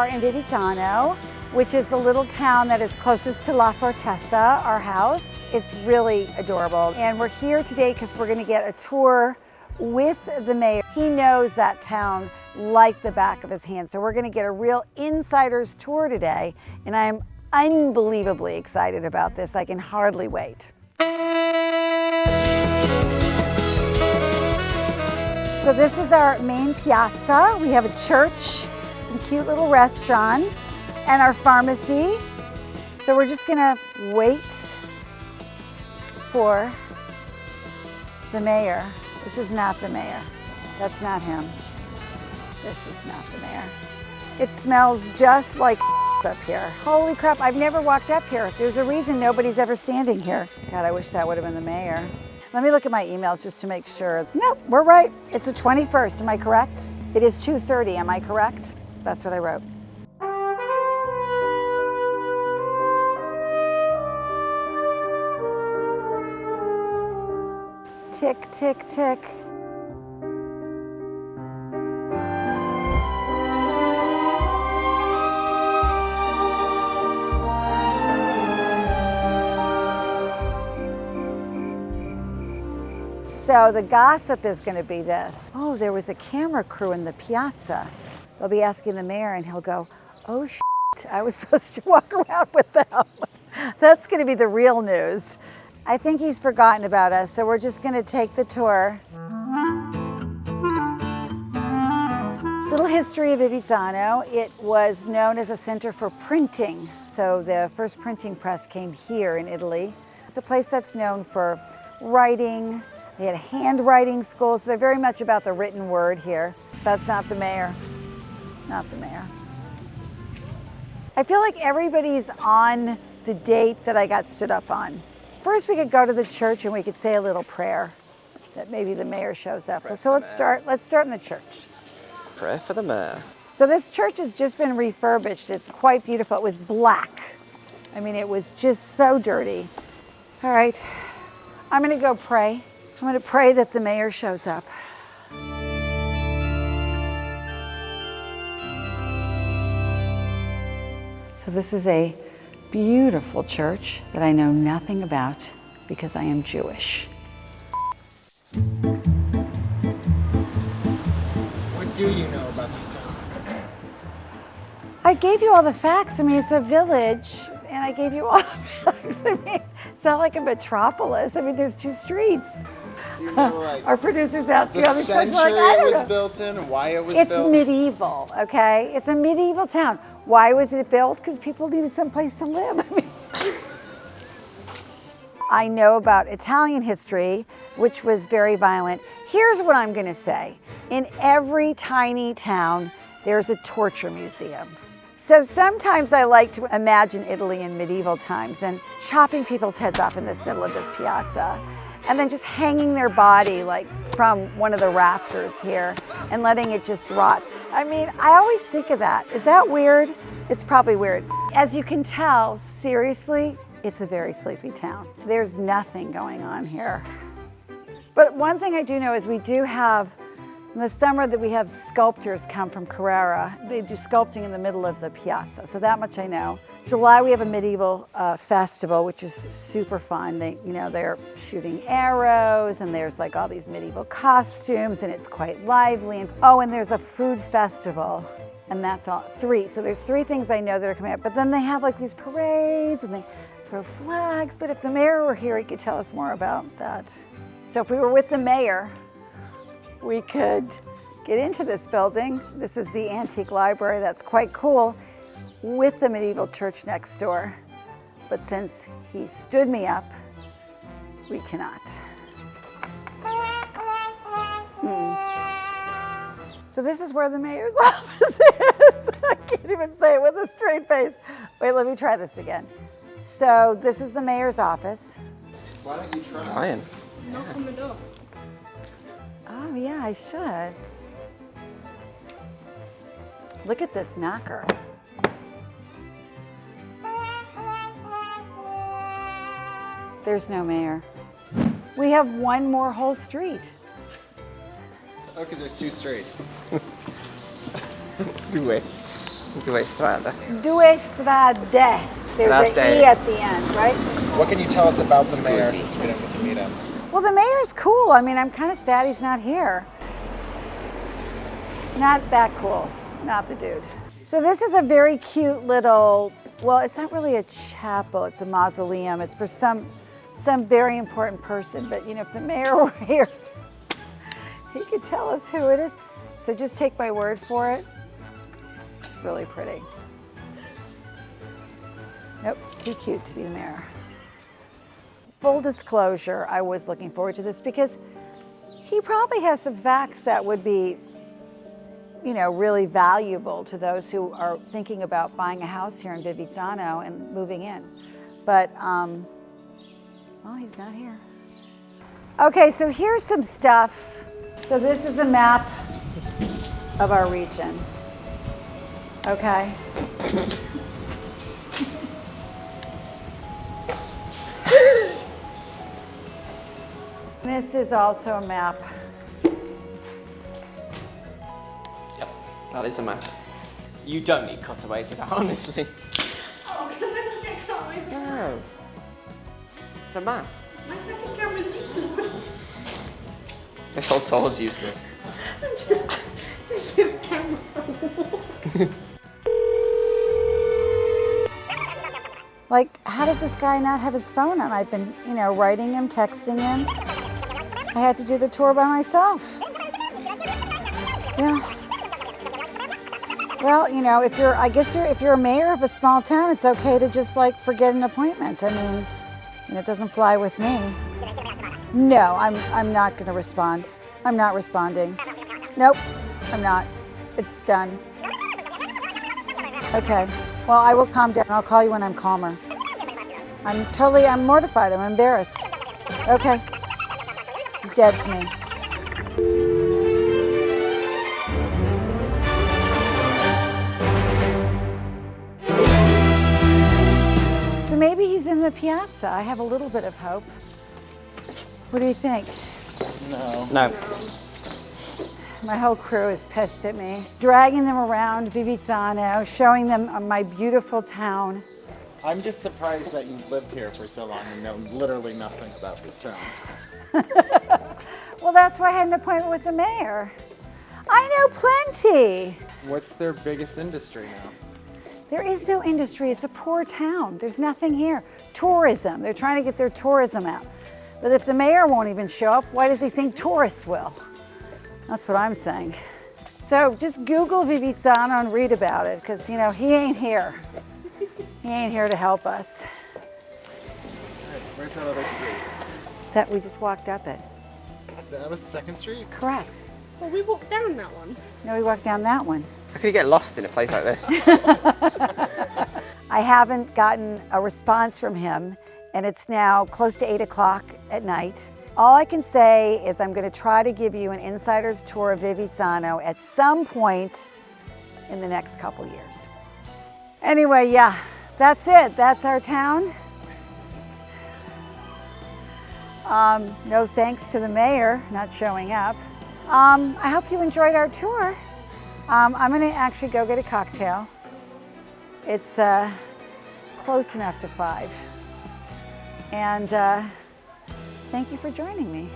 are in Fivizzano, which is the little town that is closest to La Fortezza, our house. It's really adorable. And we're here today because we're gonna get a tour with the mayor. He knows that town like the back of his hand. So we're gonna get a real insider's tour today. And I'm unbelievably excited about this. I can hardly wait. So this is our main piazza. We have a church, some cute little restaurants, and our pharmacy. So we're just gonna wait for the mayor. This is not the mayor. That's not him. This is not the mayor. It smells just like up here. Holy crap, I've never walked up here. There's a reason nobody's ever standing here. God, I wish that would have been the mayor. Let me look at my emails just to make sure. Nope, we're right. It's the 21st, am I correct? It is 2:30, am I correct? That's what I wrote. Tick, tick, tick. So the gossip is going to be this. Oh, there was a camera crew in the piazza. They'll be asking the mayor and he'll go, oh shit, I was supposed to walk around with them. That's going to be the real news. I think he's forgotten about us, so we're just going to take the tour. Little history of Fivizzano. It was known as a center for printing. So the first printing press came here in Italy. It's a place that's known for writing. They had handwriting schools, so they're very much about the written word here. That's not the mayor. Not the mayor. I feel like everybody's on the date that I got stood up on. First, we could go to the church and we could say a little prayer that maybe the mayor shows up. So let's start in the church. Pray for the mayor. So this church has just been refurbished. It's quite beautiful. It was black. I mean, it was just so dirty. All right, I'm gonna go pray. I'm going to pray that the mayor shows up. So this is a beautiful church that I know nothing about because I am Jewish. What do you know about this town? I gave you all the facts. I mean, it's a village, and I gave you all the facts. I mean, it's not like a metropolis. I mean, there's 2 streets. You know, like, our producer's asking all the these questions. century Like, it was built in, why it was built. It's medieval, okay? It's a medieval town. Why was it built? Because people needed someplace to live. I mean, I know about Italian history, which was very violent. Here's what I'm going to say. In every tiny town, there's a torture museum. So sometimes I like to imagine Italy in medieval times and chopping people's heads off in this middle of this piazza and then just hanging their body like from one of the rafters here and letting it just rot. I mean, I always think of that. Is that weird? It's probably weird. As you can tell, seriously, it's a very sleepy town. There's nothing going on here. But one thing I do know is we do have, in the summer, that we have sculptors come from Carrara. They do sculpting in the middle of the piazza, so that much I know. July, we have a medieval festival, which is super fun. They're shooting arrows, and there's like all these medieval costumes, and it's quite lively. And there's a food festival, and that's all 3. So there's 3 things I know that are coming up. But then they have like these parades, and they throw flags. But if the mayor were here, he could tell us more about that. So if we were with the mayor, we could get into this building. This is the antique library. That's quite cool, with the medieval church next door. But since he stood me up, we cannot. So this is where the mayor's office is. I can't even say it with a straight face. Wait, let me try this again. So this is the mayor's office. Why don't you try? Trying. Knock on the door. Oh yeah, I should. Look at this knocker. There's no mayor. We have one more whole street. Oh, because there's 2 streets. Do it. Due strada. Due strade. There's an Strade. E at the end, right? What can you tell us about the mayor Scusi. since we don't get to meet him? Well, the mayor's cool. I mean, I'm kind of sad he's not here. Not that cool. Not the dude. So this is a very cute little, well, it's not really a chapel. It's a mausoleum. It's for some very important person. But, you know, if the mayor were here, he could tell us who it is. So just take my word for it. It's really pretty. Nope, too cute to be the mayor. Full disclosure, I was looking forward to this because he probably has some facts that would be, you know, really valuable to those who are thinking about buying a house here in Fivizzano and moving in. But, well, he's not here. Okay, so here's some stuff. So this is a map of our region. Okay. This is also a map. Yep, that is a map. You don't need cutaways of that, honestly. Oh, can I not get cutaways? No. It's a map. My second camera's useless. This whole tour's useless. I'm just taking the camera for a walk. Like, how does this guy not have his phone on? I've been, you know, writing him, texting him. I had to do the tour by myself. Yeah. Well, you know, if you're a mayor of a small town, it's okay to just like forget an appointment. I mean, you know, it doesn't fly with me. No, I'm not going to respond. I'm not responding. Nope, I'm not. It's done. Okay. Well, I will calm down. I'll call you when I'm calmer. I'm mortified. I'm embarrassed. Okay. He's dead to me. So maybe he's in the piazza. I have a little bit of hope. What do you think? No. No. My whole crew is pissed at me. Dragging them around Fivizzano, showing them my beautiful town. I'm just surprised that you've lived here for so long and know literally nothing about this town. Well, that's why I had an appointment with the mayor. I know plenty. What's their biggest industry now? There is no industry. It's a poor town. There's nothing here. Tourism. They're trying to get their tourism out. But if the mayor won't even show up, why does he think tourists will? That's what I'm saying. So just Google Fivizzano and read about it, because, you know, he ain't here. He ain't here to help us. Alright, where's that other street? That we just walked up it. That was 2nd Street? Correct. Well, we walked down that one. No, we walked down that one. How can you get lost in a place like this? I haven't gotten a response from him, and it's now close to 8 o'clock at night. All I can say is I'm going to try to give you an insider's tour of Fivizzano at some point in the next couple years. Anyway, yeah, that's it. That's our town. No thanks to the mayor not showing up. I hope you enjoyed our tour. I'm going to actually go get a cocktail. It's close enough to 5. And thank you for joining me.